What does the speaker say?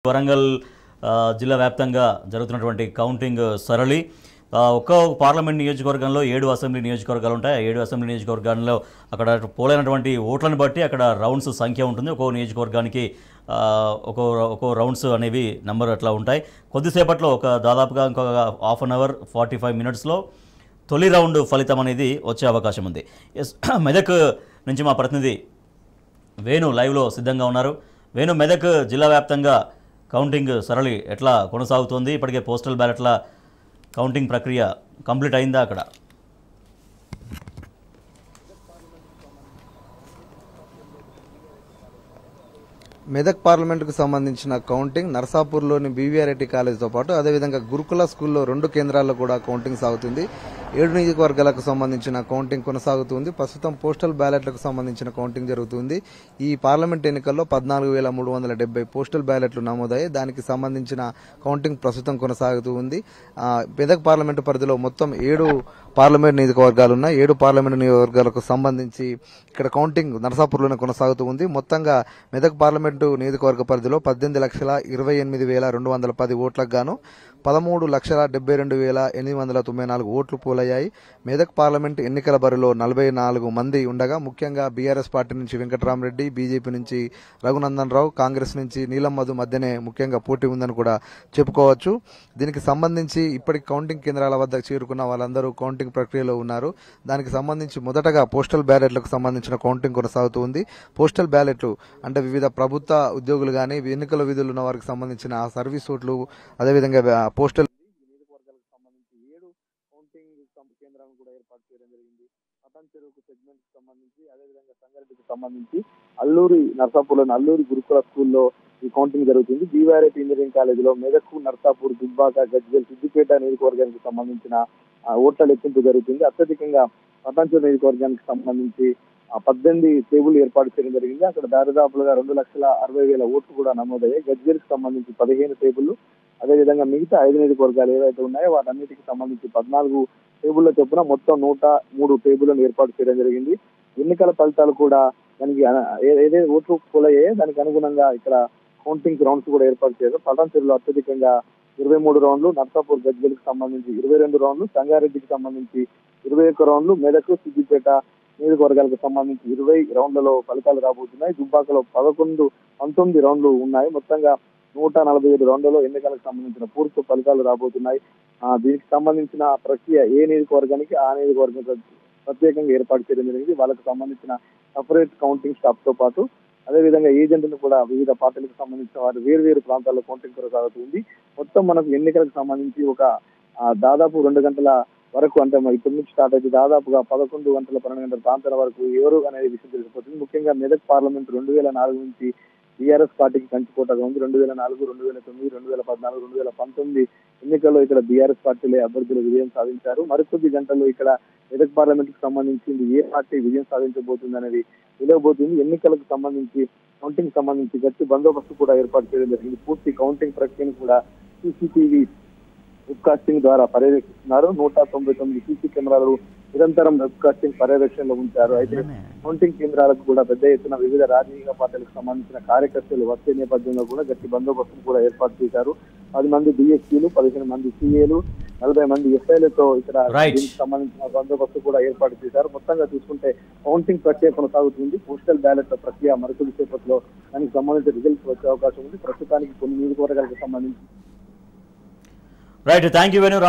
వరంగల్ జిల్లా వ్యాప్తంగా జరుగుతున్నటువంటి కౌంటింగ్ సరళి ఒక్క పార్లమెంట్ నియోజకవర్గంలో 7 అసెంబ్లీ నియోజకవర్గాలు ఉంటాయి. 7 అసెంబ్లీ నియోజకవర్గాల్లో అక్కడ పోలైనటువంటి ఓట్లను బట్టి అక్కడ రౌండ్స్ సంఖ్య ఉంటుంది. ఒక్కో నియోజకవర్గానికి ఒక్కో రౌండ్స్ అనేవి నెంబర్ అట్లా ఉంటాయి. కొద్దిసేపట్లో దాదాపుగా ఇంకొక హాఫ్ అన్ అవర్ 45 మినిట్స్లో తొలి రౌండ్ ఫలితం అనేది వచ్చే అవకాశం ఉంది. మెదక్ నుంచి మా ప్రతినిధి వేణు లైవ్లో సిద్ధంగా ఉన్నారు. వేణు, మెదక్ జిల్లా వ్యాప్తంగా కౌంటింగ్ సరళి ఎట్లా కొనసాగుతోంది? ఇప్పటికే పోస్టల్ బ్యాలెట్ల కౌంటింగ్ ప్రక్రియ కంప్లీట్ అయిందా అక్కడ? మెదక్ పార్లమెంటుకు సంబంధించిన కౌంటింగ్ నర్సాపూర్లోని బీవీఆర్ఐటీ కాలేజ్తో పాటు అదేవిధంగా గురుకుల స్కూల్లో 2 కేంద్రాల్లో కూడా కౌంటింగ్ సాగుతుంది. 7 నియోజకవర్గాలకు సంబంధించిన కౌంటింగ్ కొనసాగుతుంది. ప్రస్తుతం పోస్టల్ బ్యాలెట్లకు సంబంధించిన కౌంటింగ్ జరుగుతుంది. ఈ పార్లమెంట్ ఎన్నికల్లో 14,370 పోస్టల్ బ్యాలెట్లు నమోదయ్యాయి. దానికి సంబంధించిన కౌంటింగ్ ప్రస్తుతం కొనసాగుతూ ఉంది. మెదక్ పార్లమెంటు పరిధిలో మొత్తం 7 పార్లమెంట్ నియోజకవర్గాలు ఉన్నాయి. 7 పార్లమెంట్ నియోజకవర్గాలకు సంబంధించి ఇక్కడ కౌంటింగ్ నర్సాపూర్లోనే కొనసాగుతూ ఉంది. మొత్తంగా మెదక్ పార్లమెంటు నియోజకవర్గ పరిధిలో 18,28,210 ఓట్లకు గాను 13,72,894 ఓట్లు పోలయ్యాయి. మెదక్ పార్లమెంట్ ఎన్నికల బరిలో 44 మంది ఉండగా ముఖ్యంగా బీఆర్ఎస్ పార్టీ నుంచి వెంకటరామరెడ్డి, బీజేపీ నుంచి రఘునందన్ రావు, కాంగ్రెస్ నుంచి నీలం మధు మధ్యనే ముఖ్యంగా పోటీ ఉందని కూడా చెప్పుకోవచ్చు. దీనికి సంబంధించి ఇప్పటికి కౌంటింగ్ కేంద్రాల వద్దకు చేరుకున్న వాళ్ళందరూ కౌంటింగ్ ప్రక్రియలో ఉన్నారు. దానికి సంబంధించి మొదటగా పోస్టల్ బ్యాలెట్లకు సంబంధించిన కౌంటింగ్ కొనసాగుతూ ఉంది. పోస్టల్ బ్యాలెట్లు అంటే వివిధ ప్రభుత్వ ఉద్యోగులు కానీ ఎన్నికల విధులు ఉన్న వారికి సంబంధించిన సర్వీస్ ఓట్లు, అదేవిధంగా పోస్టల్ నియోజకవర్గాలకు సంబంధించి 7 కౌంటింగ్ కేంద్రాలను కూడా ఏర్పాటు చేయడం జరిగింది. పటాన్ చెరువుకు సెగ్మెంట్ సంబంధించి అదేవిధంగా సంగారెడ్డికి సంబంధించి నర్సాపూర్లోని అల్లూరి గురుకుల స్కూల్లో ఈ కౌంటింగ్ జరుగుతుంది. బీవీఆర్ఐటీ ఇంజనీరింగ్ కాలేజీలో మెదక్, నర్సాపూర్, దుబ్బాక, గజ్వేల్, సిద్దిపేట నియోజకవర్గానికి సంబంధించిన ఓట్ల లెక్కింపు జరుగుతుంది. అత్యధికంగా పటాన్ చెరువు నియోజకవర్గానికి సంబంధించి 18 టేబుల్ ఏర్పాటు చేయడం జరిగింది. అక్కడ దాదాపుగా 2,60,000 ఓట్లు కూడా నమోదయ్యాయి. గజ్వేల్కి సంబంధించి 15 టేబుల్, అదేవిధంగా మిగతా 5 నియోజకవర్గాలు ఏవైతే ఉన్నాయో వాటన్నిటికి సంబంధించి 14 టేబుల్ల చొప్పున మొత్తం 103 టేబుల్లను ఏర్పాటు చేయడం జరిగింది. ఎన్నికల ఫలితాలు కూడా దానికి ఏదైతే ఓట్లు పోలయ్యాయో దానికి అనుగుణంగా ఇక్కడ కౌంటింగ్ రౌండ్స్ కూడా ఏర్పాటు చేశారు. పటాన్ చెరువులో అత్యధికంగా 23 రౌండ్లు, నర్సాపూర్, గజ్వేల్కి సంబంధించి 22 రౌండ్లు, సంగారెడ్డికి సంబంధించి 21 రౌండ్లు, మెదక్, సిద్దిపేట నియోజకవర్గాలకు సంబంధించి 20 రౌండ్లలో ఫలితాలు రాబోతున్నాయి. దుబ్బాకలో 19 రౌండ్లు ఉన్నాయి. మొత్తంగా 147 రౌండ్లలో ఎన్నికలకు సంబంధించిన పూర్తి ఫలితాలు రాబోతున్నాయి. దీనికి సంబంధించిన ప్రక్రియ ఏ నియోజకవర్గానికి ఆ నియోజకవర్గం ప్రత్యేకంగా ఏర్పాటు చేయడం జరిగింది. వాళ్ళకు సంబంధించిన సపరేట్ కౌంటింగ్ స్టాఫ్ తో పాటు అదేవిధంగా ఏజెంట్లను కూడా వివిధ పార్టీలకు సంబంధించిన వారు వేరు ప్రాంతాల్లో కౌంటింగ్ కొనసాగుతుంది. మొత్తం మనకు ఎన్నికలకు సంబంధించి దాదాపు 2 గంటల వరకు, అంటే ఇప్పటి నుంచి స్టార్ట్ అయితే దాదాపుగా 11 గంటల 12 గంటల ప్రాంతాల వరకు ఎవరు అనేది విషయం తెలిసిపోతుంది. ముఖ్యంగా మెదక్ పార్లమెంట్ 2004 నుంచి బీఆర్ఎస్ పార్టీకి కంచుకోటగా ఉంది. 2004, 2009, 2014, 2019 ఎన్నికల్లో ఇక్కడ బీఆర్ఎస్ పార్టీలే అభ్యర్థులు విజయం సాధించారు. మరికొద్ది గంటల్లో ఇక్కడ మెదక్ పార్లమెంట్ కి సంబంధించి ఏ పార్టీ విజయం సాధించబోతుంది అనేది తెలియబోతుంది. ఎన్నికలకు సంబంధించి కౌంటింగ్ సంబంధించి గట్టి బందోబస్తు కూడా ఏర్పాటు చేయడం జరిగింది. పూర్తి కౌంటింగ్ ప్రక్రియను కూడా సీసీటీవీ వెబ్కాస్టింగ్ ద్వారా పర్యవేక్షిస్తున్నారు. 199 సీసీ కెమెరాలు నిరంతరం వెబ్కాస్టింగ్ పర్యవేక్షణలో ఉంచారు. అయితే కౌంటింగ్ కేంద్రాలకు కూడా పెద్ద ఎత్తున వివిధ రాజకీయ పార్టీలకు సంబంధించిన కార్యకర్తలు వచ్చే నేపథ్యంలో కూడా గట్టి బందోబస్తును కూడా ఏర్పాటు చేశారు. 10 మంది డిఎస్పీలు, 15 మంది సిఏలు, 40 మంది ఎస్ఐలతో ఇక్కడ దీనికి సంబంధించిన బందోబస్తు కూడా ఏర్పాటు చేశారు. మొత్తంగా చూసుకుంటే కౌంటింగ్ ప్రక్రియ కొనసాగుతుంది. పోస్టల్ బ్యాలెట్ ప్రక్రియ మరికొద్ది సేపట్లో దానికి సంబంధించిన రిజల్ట్స్ వచ్చే అవకాశం ఉంది. ప్రస్తుతానికి కొన్ని నియోజకవర్గాలకు సంబంధించి రైట్, థ్యాంక్ యూ వేణు.